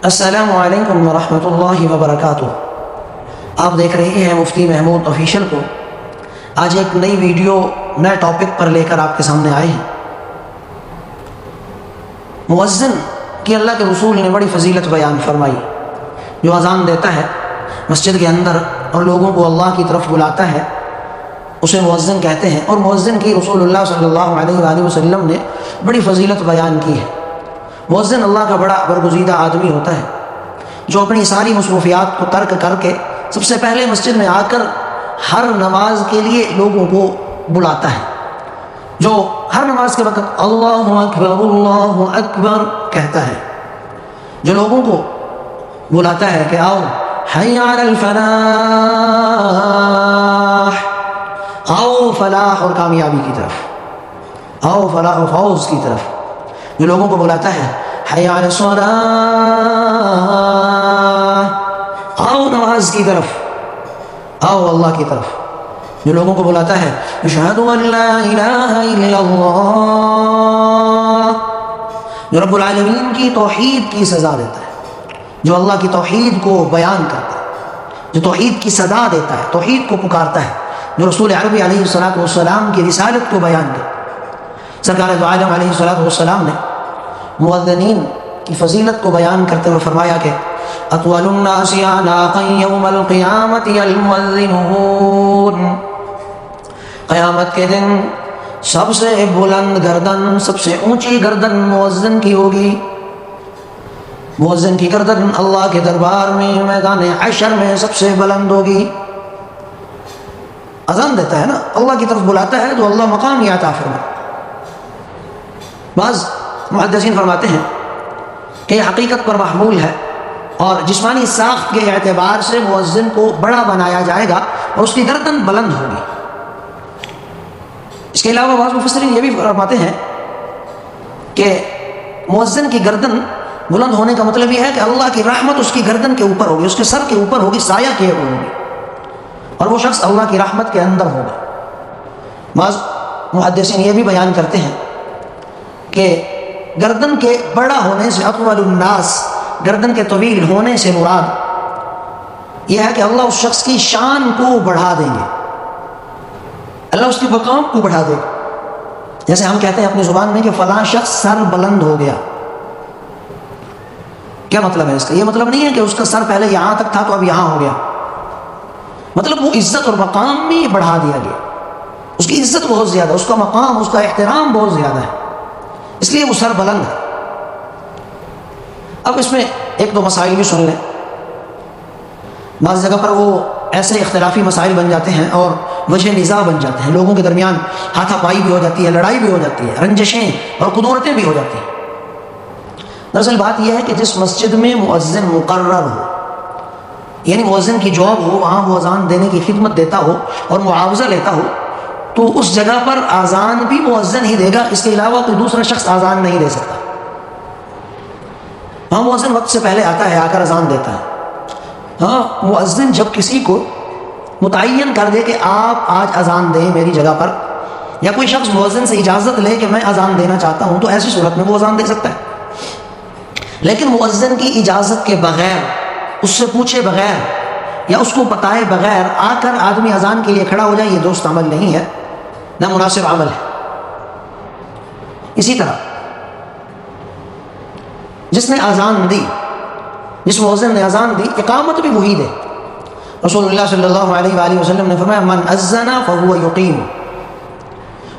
السلام علیکم ورحمۃ اللہ وبرکاتہ۔ آپ دیکھ رہے ہیں مفتی محمود آفیشیل کو۔ آج ایک نئی ویڈیو نئے ٹاپک پر لے کر آپ کے سامنے آئے ہیں۔ مؤذن کی اللہ کے رسول نے بڑی فضیلت بیان فرمائی۔ جو اذان دیتا ہے مسجد کے اندر اور لوگوں کو اللہ کی طرف بلاتا ہے اسے مؤذن کہتے ہیں، اور مؤذن کی رسول اللہ صلی اللہ علیہ وآلہ وسلم نے بڑی فضیلت بیان کی ہے۔ مؤذن اللہ کا بڑا برگزیدہ آدمی ہوتا ہے جو اپنی ساری مصروفیات کو ترک کر کے سب سے پہلے مسجد میں آ کر ہر نماز کے لیے لوگوں کو بلاتا ہے، جو ہر نماز کے وقت اللہ اکبر کہتا ہے، جو لوگوں کو بلاتا ہے کہ آؤ حی علی الفلاح، آؤ فلاح اور کامیابی کی طرف، آؤ فلاح و فوز کی طرف، جو لوگوں کو بلاتا ہے حی علی الصلاۃ، آؤ نماز کی طرف، آؤ اللہ کی طرف، جو لوگوں کو بلاتا ہے اشہد ان لا الہ الا اللہ، جو رب العالمین کی توحید کی سزا دیتا ہے، جو اللہ کی توحید کو بیان کرتا ہے، جو توحید کی صدا دیتا ہے، توحید کو پکارتا ہے، جو رسول عربی علیہ السلام کی رسالت کو بیان کرتا ہے۔ سرکار دو عالم علیہ السلام نے مؤذنین کی فضیلت کو بیان کرتے ہوئے فرمایا کہ اطول الناس اعناقا یوم القیامت المؤذنون، قیامت کے دن سب سے بلند گردن، سب سے اونچی گردن مؤذن کی ہوگی۔ مؤذن کی گردن اللہ کے دربار میں میدان حشر میں سب سے بلند ہوگی۔ اذان دیتا ہے نا، اللہ کی طرف بلاتا ہے تو اللہ مقام ہی عطا فرمائے۔ بعض محدثین فرماتے ہیں کہ یہ حقیقت پر محمول ہے اور جسمانی ساخت کے اعتبار سے مؤذن کو بڑا بنایا جائے گا اور اس کی گردن بلند ہوگی۔ اس کے علاوہ بعض مفسرین یہ بھی فرماتے ہیں کہ مؤذن کی گردن بلند ہونے کا مطلب یہ ہے کہ اللہ کی رحمت اس کی گردن کے اوپر ہوگی، اس کے سر کے اوپر ہوگی، سایہ کیے ہوئے ہوگی، اور وہ شخص اللہ کی رحمت کے اندر ہوگا۔ بعض محدثین یہ بھی بیان کرتے ہیں کہ گردن کے بڑا ہونے سے، اطول الناس، گردن کے طویل ہونے سے مراد یہ ہے کہ اللہ اس شخص کی شان کو بڑھا دیں گے، اللہ اس کے مقام کو بڑھا دے گا۔ جیسے ہم کہتے ہیں اپنی زبان میں کہ فلاں شخص سر بلند ہو گیا۔ کیا مطلب ہے اس کا؟ یہ مطلب نہیں ہے کہ اس کا سر پہلے یہاں تک تھا تو اب یہاں ہو گیا، مطلب وہ عزت اور مقام میں بڑھا دیا گیا، اس کی عزت بہت زیادہ، اس کا مقام، اس کا احترام بہت زیادہ ہے، اس لیے وہ سر بلند ہے۔ اب اس میں ایک دو مسائل بھی سن لیں۔ بعض جگہ پر وہ ایسے اختلافی مسائل بن جاتے ہیں اور وجہ نزاع بن جاتے ہیں، لوگوں کے درمیان ہاتھا پائی بھی ہو جاتی ہے، لڑائی بھی ہو جاتی ہے، رنجشیں اور قدورتیں بھی ہو جاتی ہیں۔ دراصل بات یہ ہے کہ جس مسجد میں مؤذن مقرر ہو، یعنی مؤذن کی جاب ہو، وہاں وہ اذان دینے کی خدمت دیتا ہو اور معاوضہ لیتا ہو، تو اس جگہ پر اذان بھی مؤذن ہی دے گا، اس کے علاوہ کوئی دوسرا شخص اذان نہیں دے سکتا۔ ہاں مؤذن وقت سے پہلے آتا ہے، آ کر اذان دیتا ہے۔ ہاں مؤذن جب کسی کو متعین کر دے کہ آپ آج اذان دیں میری جگہ پر، یا کوئی شخص مؤذن سے اجازت لے کہ میں اذان دینا چاہتا ہوں، تو ایسی صورت میں وہ اذان دے سکتا ہے۔ لیکن مؤذن کی اجازت کے بغیر، اس سے پوچھے بغیر یا اس کو بتائے بغیر آ کر آدمی اذان کے لیے کھڑا ہو جائے، یہ درست عمل نہیں ہے، نہ مناسب عمل ہے۔ اسی طرح جس نے اذان دی، جس مؤذن نے اذان دی، اقامت بھی وہی دے۔ رسول اللہ صلی اللہ علیہ وآلہ وسلم نے فرمایا من اذن فہو یقیم،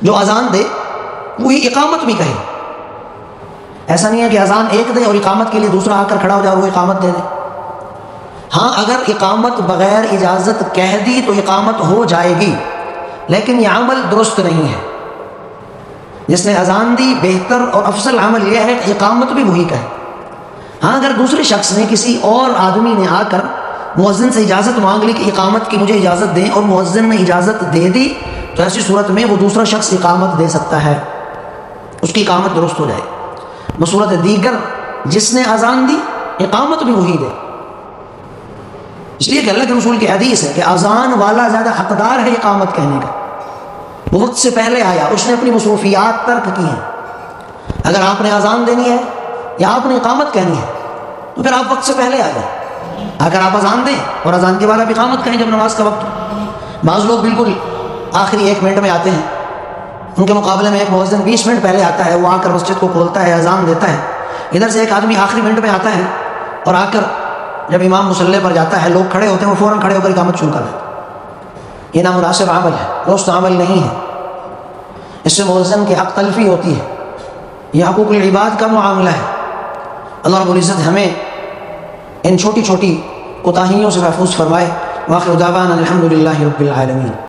جو اذان دے وہی اقامت بھی کہے۔ ایسا نہیں ہے کہ اذان ایک دے اور اقامت کے لیے دوسرا آ کر کھڑا ہو جائے اور وہ اقامت دے دے۔ ہاں اگر اقامت بغیر اجازت کہہ دی تو اقامت ہو جائے گی، لیکن یہ عمل درست نہیں ہے۔ جس نے اذان دی بہتر اور افضل عمل یہ ہے کہ اقامت بھی وہی کہے۔ ہاں اگر دوسرے شخص نے، کسی اور آدمی نے آ کر مؤذن سے اجازت مانگ لی کہ اقامت کی مجھے اجازت دیں، اور مؤذن نے اجازت دے دی، تو ایسی صورت میں وہ دوسرا شخص اقامت دے سکتا ہے، اس کی اقامت درست ہو جائے۔ بصورت دیگر جس نے اذان دی اقامت بھی وہی دے، اس لیے کہ اللہ کے رسول کی حدیث ہے کہ اذان والا زیادہ حقدار ہے اقامت کہنے کا۔ وہ وقت سے پہلے آیا، اس نے اپنی مصروفیات ترک کی ہیں۔ اگر آپ نے اذان دینی ہے یا آپ نے اقامت کہنی ہے تو پھر آپ وقت سے پہلے آ جائیں، اگر آپ اذان دیں اور اذان کے بعد آپ اقامت کریں جب نماز کا وقت ہو۔ بعض لوگ بالکل آخری 1 منٹ میں آتے ہیں، ان کے مقابلے میں ایک مؤذن 20 منٹ پہلے آتا ہے، وہ آ کر مسجد کو کھولتا ہے، اذان دیتا ہے۔ ادھر سے ایک آدمی آخری منٹ میں آتا ہے اور آ کر جب امام مصلی پر جاتا ہے، لوگ کھڑے ہوتے ہیں، وہ فوراً کھڑے ہو کر اقامت شروع کر دیتے ہیں۔ یہ نامناسب عمل ہے، درست عمل نہیں ہے، اس سے مؤذن کی حق تلفی ہوتی ہے، یہ حقوق العباد کا معاملہ ہے۔ اللہ رب العزت ہمیں ان چھوٹی چھوٹی کوتاہیوں سے محفوظ فرمائے۔ وآخر دعوانا الحمد للہ رب العالمین۔